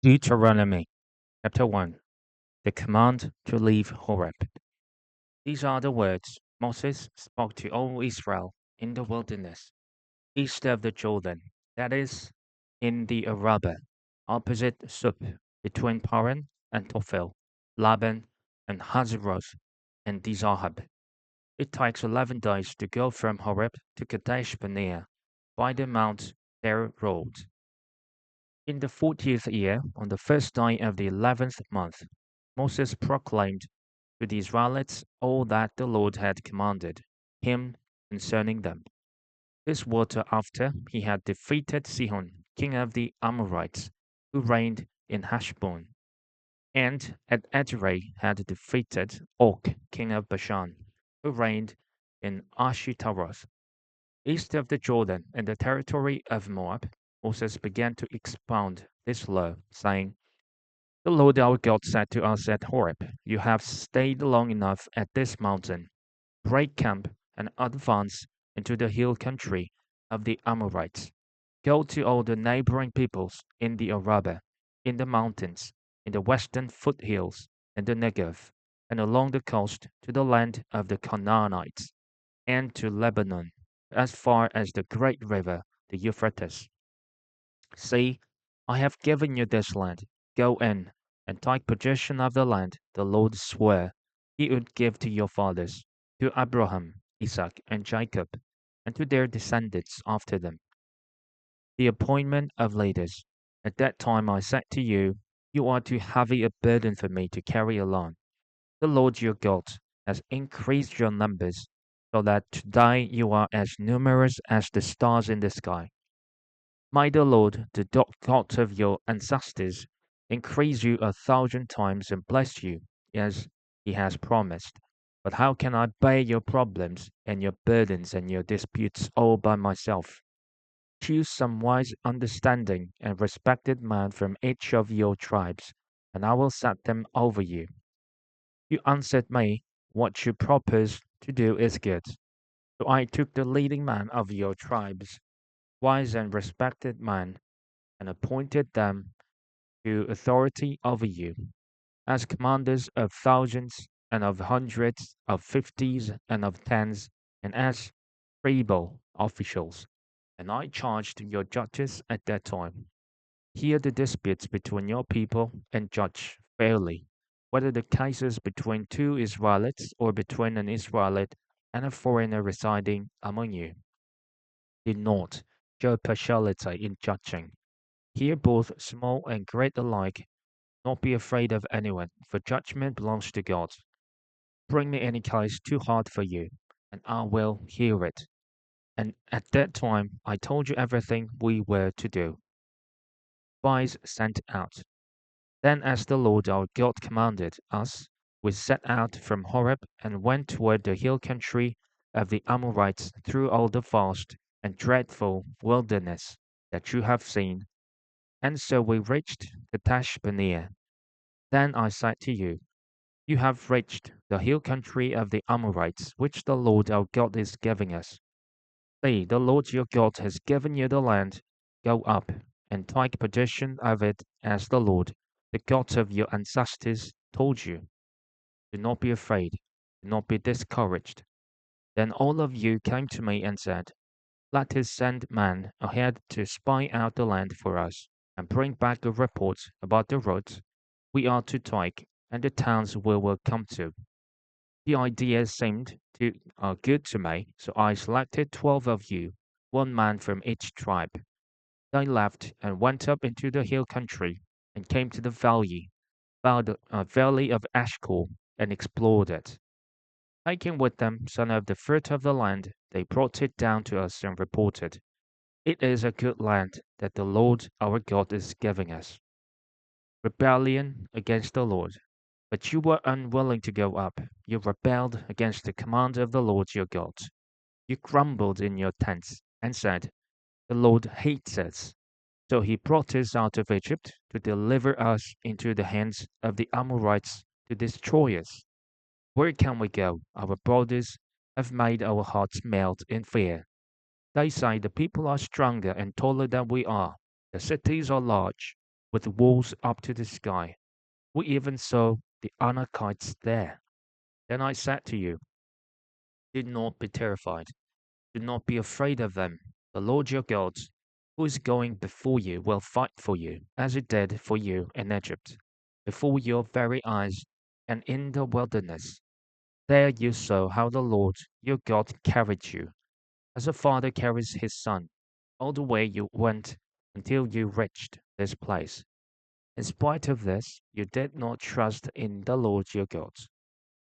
Deuteronomy chapter 1. The command to leave Horeb. These are the words Moses spoke to all Israel in the wilderness, east of the Jordan, that is, in the Arabah, opposite Sup, between Paran and Tophel, Laban and Hazeroth and Dizahab. It takes 11 days to go from Horeb to Kadesh Barnea by the Mount Seir road. In the 40th year, on the first day of the 11th month, Moses proclaimed to the Israelites all that the Lord had commanded him concerning them. This was after he had defeated Sihon, king of the Amorites, who reigned in Heshbon, and at Edrei had defeated Og, king of Bashan, who reigned in Ashitaroth. East of the Jordan, in the territory of Moab, Moses began to expound this law, saying, The Lord our God said to us at Horeb, You have stayed long enough at this mountain. Break camp and advance into the hill country of the Amorites. Go to all the neighboring peoples in the Arabah, in the mountains, in the western foothills, and the Negev, and along the coast to the land of the Canaanites, and to Lebanon, as far as the great river, the Euphrates. See, I have given you this land. Go in and take possession of the land the Lord swore he would give to your fathers, to Abraham, Isaac, and Jacob, and to their descendants after them. The appointment of leaders. At that time I said to you, You are too heavy a burden for me to carry alone. The Lord your God has increased your numbers, so that today you are as numerous as the stars in the sky. May the Lord, the God of your ancestors, increase you 1,000 times and bless you, as he has promised. But how can I bear your problems and your burdens and your disputes all by myself? Choose some wise, understanding, and respected man from each of your tribes, and I will set them over you. You answered me, What you propose to do is good. So I took the leading man of your tribes, wise and respected man, and appointed them to authority over you, as commanders of thousands and of hundreds, of fifties and of tens, and as tribal officials. And I charged your judges at that time, hear the disputes between your people and judge fairly, whether the case is between two Israelites or between an Israelite and a foreigner residing among you. Do not show partiality in judging. Hear both small and great alike. Not be afraid of anyone, for judgment belongs to God. Bring me any case too hard for you, and I will hear it. And at that time I told you everything we were to do. Spies sent out. Then, as the Lord our God commanded us, we set out from Horeb and went toward the hill country of the Amorites through all the vast and dreadful wilderness that you have seen. And so we reached Kadesh Barnea. Then I said to you, You have reached the hill country of the Amorites, which the Lord our God is giving us. See, the Lord your God has given you the land. Go up and take possession of it as the Lord, the God of your ancestors, told you. Do not be afraid, do not be discouraged. Then all of you came to me and said, Let us send men ahead to spy out the land for us, and bring back a report about the roads we are to take and the towns we will come to. The idea seemed good to me, so I selected 12 of you, one man from each tribe. They left and went up into the hill country and came to the valley of Eshcol, and explored it. Taking with them some of the fruit of the land, they brought it down to us and reported, It is a good land that the Lord our God is giving us. Rebellion against the Lord. But you were unwilling to go up. You rebelled against the command of the Lord your God. You grumbled in your tents and said, The Lord hates us. So he brought us out of Egypt to deliver us into the hands of the Amorites to destroy us. Where can we go? Our brothers have made our hearts melt in fear. They say the people are stronger and taller than we are. The cities are large. with walls up to the sky. We even saw the Anakites there. Then I said to you, do not be terrified. Do not be afraid of them. The Lord your God, who is going before you, will fight for you, as he did for you in Egypt, before your very eyes and in the wilderness. There you saw how the Lord your God carried you, as a father carries his son, all the way you went until you reached this place. In spite of this, you did not trust in the Lord your God,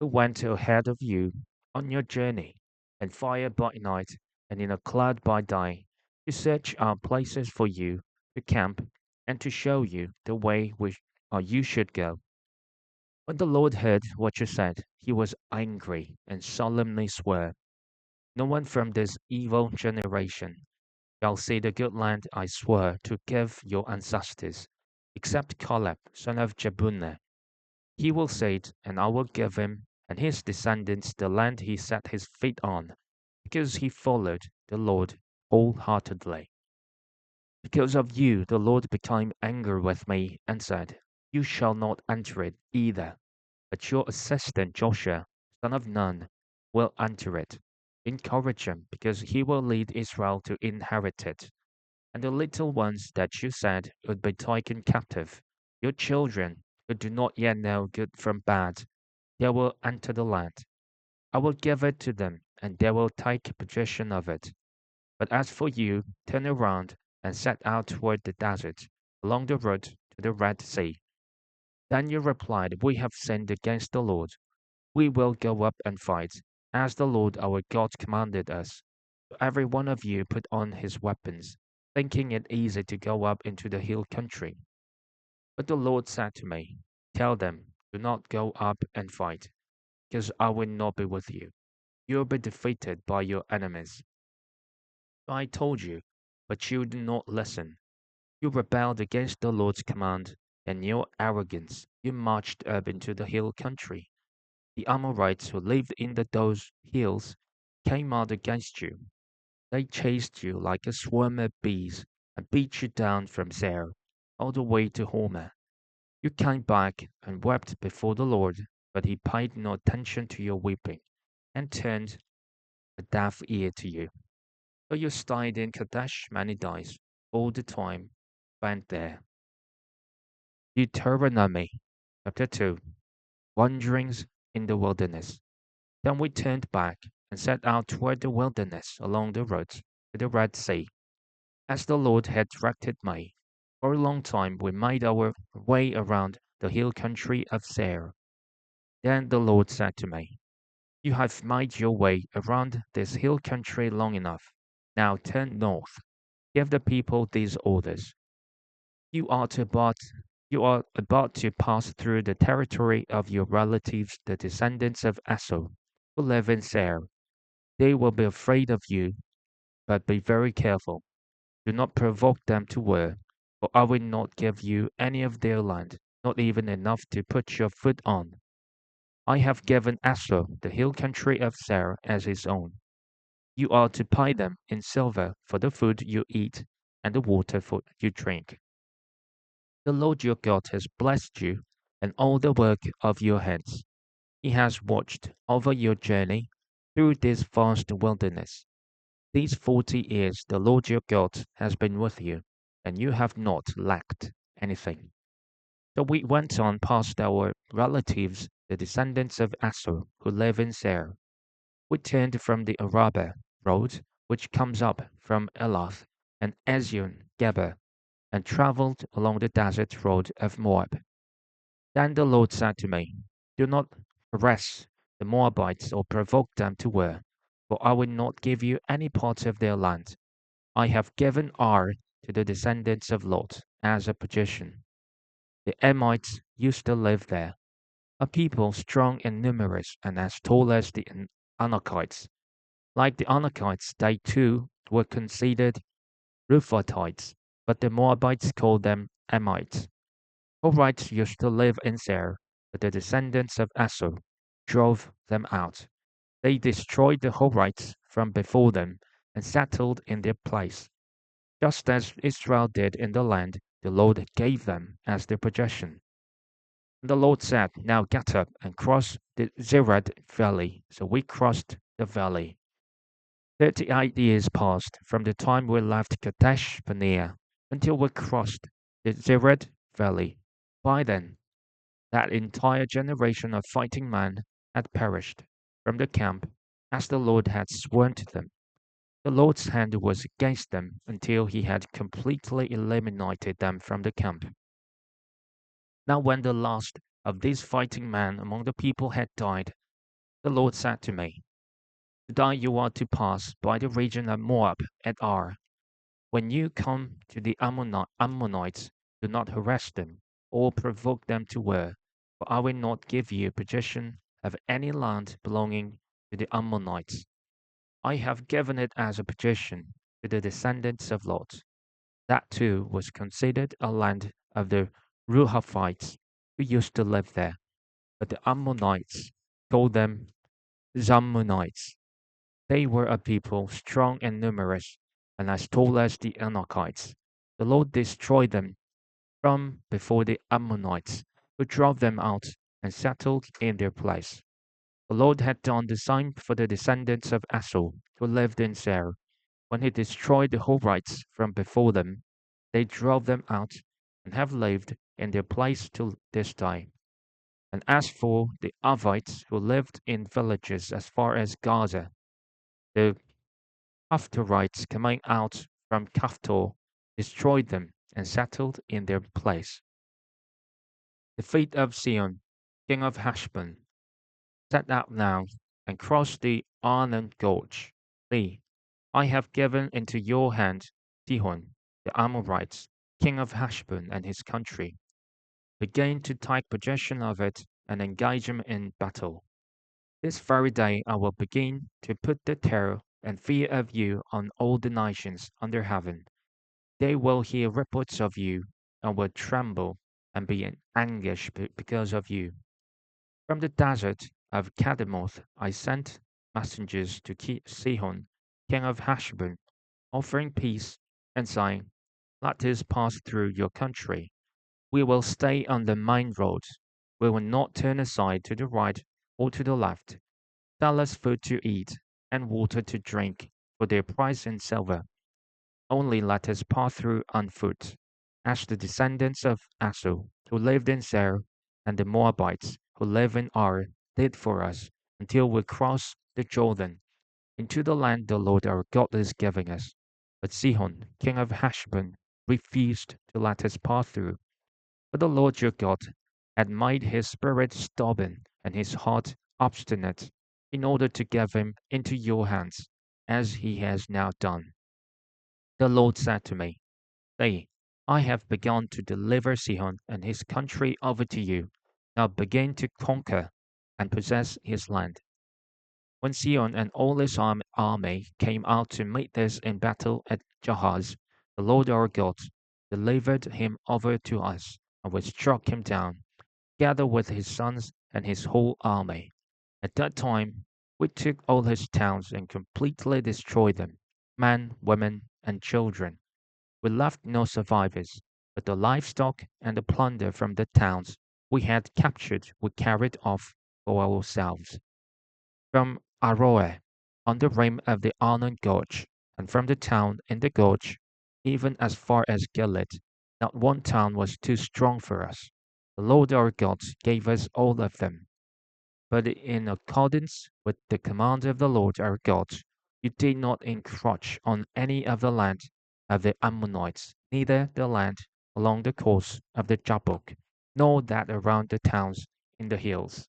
who went ahead of you on your journey, in fire by night and in a cloud by day, to search out places for you to camp and to show you the way which you should go. When the Lord heard what you said, he was angry and solemnly swore, no one from this evil generation shall see the good land I swore to give your ancestors, except Caleb, son of Jephunneh. He will say it, and I will give him and his descendants the land he set his feet on, because he followed the Lord wholeheartedly. Because of you, the Lord became angry with me and said, you shall not enter it either, but your assistant Joshua, son of Nun, will enter it. Encourage him, because he will lead Israel to inherit it. And the little ones that you said would be taken captive, your children who do not yet know good from bad, they will enter the land. I will give it to them, and they will take possession of it. But as for you, turn around and set out toward the desert, along the road to the Red Sea. Then you replied, we have sinned against the Lord. We will go up and fight, as the Lord our God commanded us. So every one of you put on his weapons, thinking it easy to go up into the hill country. But the Lord said to me, tell them, do not go up and fight, because I will not be with you. You will be defeated by your enemies. I told you, but you did not listen. You rebelled against the Lord's command, and in your arrogance you marched up into the hill country. The Amorites who lived in those hills came out against you. They chased you like a swarm of bees and beat you down from Seir all the way to Hormah. You came back and wept before the Lord, but he paid no attention to your weeping and turned a deaf ear to you. So you stayed in Kadesh many days, all the time spent there. Deuteronomy chapter 2. Wanderings in the wilderness. Then we turned back and set out toward the wilderness along the road to the Red Sea, as the Lord had directed me. For a long time we made our way around the hill country of Seir. Then the Lord said to me, you have made your way around this hill country long enough. Now turn north. Give the people these orders. You are to about you are about to pass through the territory of your relatives, the descendants of Esau, who live in Seir. They will be afraid of you, but be very careful. Do not provoke them to war, for I will not give you any of their land, not even enough to put your foot on. I have given Esau the hill country of Seir as his own. You are to pay them in silver for the food you eat and the water for you drink. The Lord your God has blessed you and all the work of your hands. He has watched over your journey through this vast wilderness. These 40 years the Lord your God has been with you, and you have not lacked anything. So we went on past our relatives, the descendants of Esau, who live in Seir. We turned from the Arabah road, which comes up from Elath and Ezion Geber, and traveled along the desert road of Moab. Then the Lord said to me, do not harass the Moabites or provoke them to war, for I will not give you any part of their land. I have given Ar to the descendants of Lot as a possession. The Amites used to live there, a people strong and numerous and as tall as the Anakites. Like the Anakites, they too were considered Rephaites, but the Moabites called them Amites. Horites used to live in Seir, but the descendants of Esau drove them out. They destroyed the Horites from before them and settled in their place, just as Israel did in the land the Lord gave them as their possession. And the Lord said, "Now get up and cross the Zered valley." So we crossed the valley. 38 years passed from the time we left Kadesh Barnea until we crossed the Zered valley. By then, that entire generation of fighting men had perished from the camp as the Lord had sworn to them. The Lord's hand was against them until he had completely eliminated them from the camp. Now, when the last of these fighting men among the people had died, the Lord said to me, "Today you are to pass by the region of Moab at Ar. When you come to the Ammonites, do not harass them or provoke them to war, for I will not give you possession of any land belonging to the Ammonites. I have given it as a possession to the descendants of Lot. That too was considered a land of the Rehabhites who used to live there, but the Ammonites called them Zammonites. They were a people strong and numerous, and as tall as the Anakites. The Lord destroyed them from before the Ammonites, who drove them out and settled in their place. The Lord had done the same for the descendants of Esau, who lived in Seir. When he destroyed the Horites from before them, they drove them out and have lived in their place till this day. And as for the Avites who lived in villages as far as Gaza, the Caphtorites coming out from Caphtor destroyed them and settled in their place. The feet of Sihon, king of Heshbon, set out now and crossed the Arnon Gorge. See, I have given into your hand Sihon, the Amorites, king of Heshbon and his country. Begin to take possession of it and engage him in battle. This very day I will begin to put the terror and fear of you on all the nations under heaven. They will hear reports of you and will tremble and be in anguish because of you. From the desert of Kedemoth I sent messengers to Sihon, king of Heshbon, offering peace and saying, "Let us pass through your country. We will stay on the main roads. We will not turn aside to the right or to the left. Sell us food to eat and water to drink for their price in silver. Only let us pass through on foot, as the descendants of Esau, who lived in Seir, and the Moabites, who live in Ar, did for us, until we cross the Jordan into the land the Lord our God is giving us." But Sihon, king of Heshbon, refused to let us pass through. For the Lord your God had made his spirit stubborn and his heart obstinate, in order to give him into your hands, as he has now done. The Lord said to me, "See, I have begun to deliver Sihon and his country over to you. Now begin to conquer and possess his land." When Sihon and all his army came out to meet us in battle at Jahaz, the Lord our God delivered him over to us, and we struck him down, together with his sons and his whole army. At that time, we took all his towns and completely destroyed them, men, women, and children. We left no survivors, but the livestock and the plunder from the towns we had captured we carried off for ourselves. From Aroer, on the rim of the Arnon Gorge, and from the town in the gorge, even as far as Gilead, not one town was too strong for us. The Lord our God gave us all of them. But in accordance with the command of the Lord our God, you did not encroach on any of the land of the Ammonites, neither the land along the course of the Jabbok, nor that around the towns in the hills.